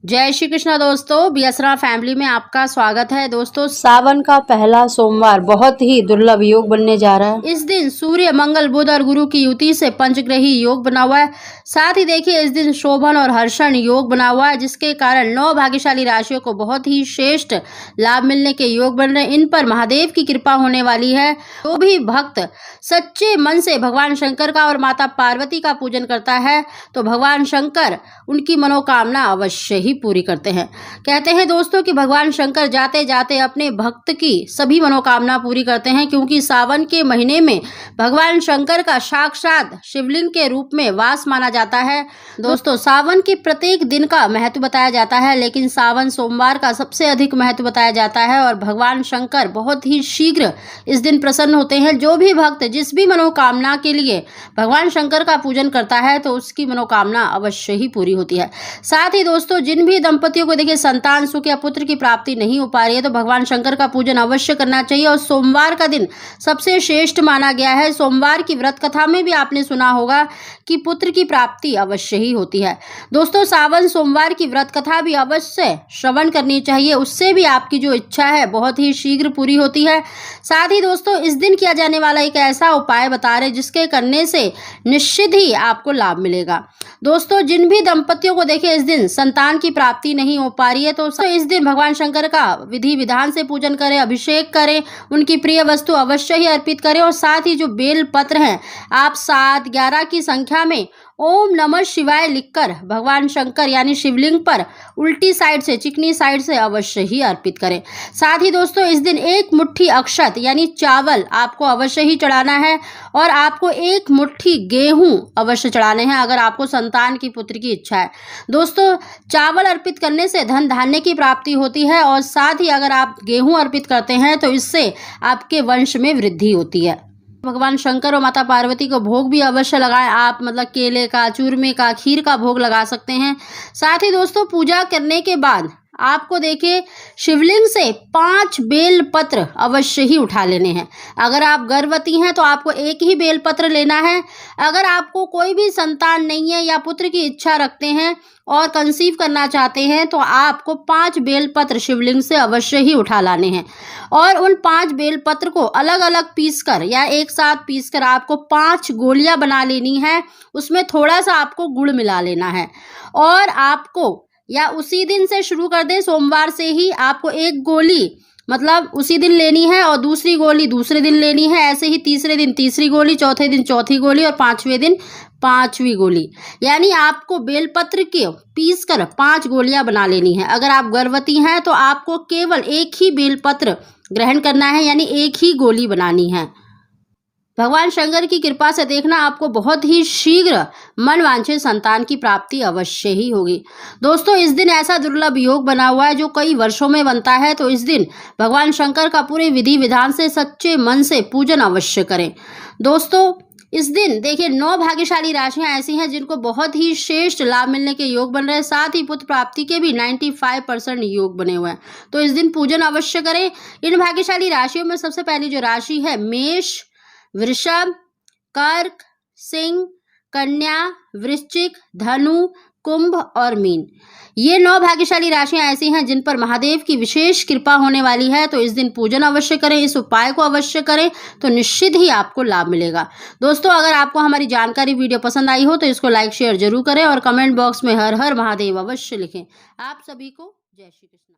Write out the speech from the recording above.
जय श्री कृष्णा दोस्तों, बीएसरा फैमिली में आपका स्वागत है। दोस्तों, सावन का पहला सोमवार बहुत ही दुर्लभ योग बनने जा रहा है। इस दिन सूर्य, मंगल, बुध और गुरु की युति से पंचग्रही योग बना हुआ है। साथ ही देखिए, इस दिन शोभन और हर्षण योग बना हुआ है, जिसके कारण 9 भाग्यशाली राशियों को बहुत ही श्रेष्ठ लाभ मिलने के योग बन रहे हैं। इन पर महादेव की कृपा होने वाली है। तो भी भक्त सच्चे मन से भगवान शंकर का और माता पार्वती का पूजन करता है तो भगवान शंकर उनकी मनोकामना अवश्य ही पूरी करते हैं। कहते हैं दोस्तों कि भगवान शंकर जाते जाते अपने भक्त की सभी मनोकामना पूरी करते हैं, क्योंकि सावन के महीने में भगवान शंकर का साक्षात शिवलिंग के रूप में वास माना जाता है। दोस्तों, सावन के प्रत्येक दिन का महत्व बताया जाता है, लेकिन सावन सोमवार का सबसे अधिक महत्व बताया जाता है और भगवान शंकर बहुत ही शीघ्र इस दिन प्रसन्न होते हैं। जो भी भक्त जिस भी मनोकामना के लिए भगवान शंकर का पूजन करता है तो उसकी मनोकामना अवश्य ही पूरी होती है। साथ ही दोस्तों, जिन भी दंपतियों को देखिए संतान सुख या पुत्र की प्राप्ति नहीं हो पा रही है तो भगवान शंकर का पूजन अवश्य करना चाहिए। और सोमवार का दिन सबसे श्रेष्ठ माना गया है। सोमवार की व्रत कथा में भी आपने सुना होगा कि पुत्र की प्राप्ति अवश्य ही होती है। दोस्तों, सावन सोमवार की व्रत कथा भी अवश्य श्रवण करनी चाहिए, उससे भी आपकी जो इच्छा है बहुत ही शीघ्र पूरी होती है। साथ ही दोस्तों, इस दिन किया जाने वाला एक ऐसा उपाय बता रहे जिसके करने से निश्चित ही आपको लाभ मिलेगा। दोस्तों, जिन भी दंपतियों को देखें इस दिन संतान की प्राप्ति नहीं हो पा रही है तो इस दिन भगवान शंकर का विधि विधान से पूजन करें, अभिषेक करें, उनकी प्रिय वस्तु अवश्य ही अर्पित करें। और साथ ही जो बेल पत्र हैं आप 7, 11 की संख्या में ओम नमः शिवाय लिखकर भगवान शंकर यानी शिवलिंग पर उल्टी साइड से, चिकनी साइड से अवश्य ही अर्पित करें। साथ ही दोस्तों, इस दिन 1 मुट्ठी अक्षत यानी चावल आपको अवश्य ही चढ़ाना है और आपको 1 मुट्ठी गेहूं अवश्य चढ़ाने हैं अगर आपको संतान की पुत्र की इच्छा है। दोस्तों, चावल अर्पित करने से धन धान्य की प्राप्ति होती है और साथ ही अगर आप गेहूं अर्पित करते हैं तो इससे आपके वंश में वृद्धि होती है। भगवान शंकर और माता पार्वती को भोग भी अवश्य लगाएं आप, मतलब केले का, चूरमे का, खीर का भोग लगा सकते हैं। साथ ही दोस्तों, पूजा करने के बाद आपको देखिए शिवलिंग से 5 बेल पत्र अवश्य ही उठा लेने हैं। अगर आप गर्भवती हैं तो आपको 1 ही बेल पत्र लेना है। अगर आपको कोई भी संतान नहीं है या पुत्र की इच्छा रखते हैं और कंसीव करना चाहते हैं तो आपको 5 बेल पत्र शिवलिंग से अवश्य ही उठा लाने हैं और उन 5 बेल पत्र को अलग अलग पीस कर या एक साथ पीस कर आपको 5 गोलियां बना लेनी है। उसमें थोड़ा सा आपको गुड़ मिला लेना है और आपको या उसी दिन से शुरू कर दें, सोमवार से ही आपको 1 गोली मतलब उसी दिन लेनी है और दूसरी गोली दूसरे दिन लेनी है। ऐसे ही तीसरे दिन तीसरी गोली, चौथे दिन चौथी गोली और 5वें दिन 5वीं गोली। यानी आपको बेलपत्र के पीस कर 5 गोलियां बना लेनी है। अगर आप गर्भवती हैं तो आपको केवल 1 ही बेलपत्र ग्रहण करना है, यानी 1 ही गोली बनानी है। भगवान शंकर की कृपा से देखना आपको बहुत ही शीघ्र मनवांछित संतान की प्राप्ति अवश्य ही होगी। दोस्तों, इस दिन ऐसा दुर्लभ योग बना हुआ है जो कई वर्षों में बनता है, तो इस दिन भगवान शंकर का पूरे विधि विधान से सच्चे मन से पूजन अवश्य करें। दोस्तों, इस दिन देखिए 9 भाग्यशाली राशियां ऐसी हैं जिनको बहुत ही श्रेष्ठ लाभ मिलने के योग बन रहे हैं। साथ ही पुत्र प्राप्ति के भी 95% योग बने हुए हैं, तो इस दिन पूजन अवश्य करें। इन भाग्यशाली राशियों में सबसे पहली जो राशि है मेष, वृषभ, कर्क, सिंह, कन्या, वृश्चिक, धनु, कुंभ और मीन। ये 9 भाग्यशाली राशियां ऐसी हैं जिन पर महादेव की विशेष कृपा होने वाली है, तो इस दिन पूजन अवश्य करें, इस उपाय को अवश्य करें तो निश्चित ही आपको लाभ मिलेगा। दोस्तों, अगर आपको हमारी जानकारी वीडियो पसंद आई हो तो इसको लाइक शेयर जरूर करें और कमेंट बॉक्स में हर हर महादेव अवश्य लिखें। आप सभी को जय श्री कृष्ण।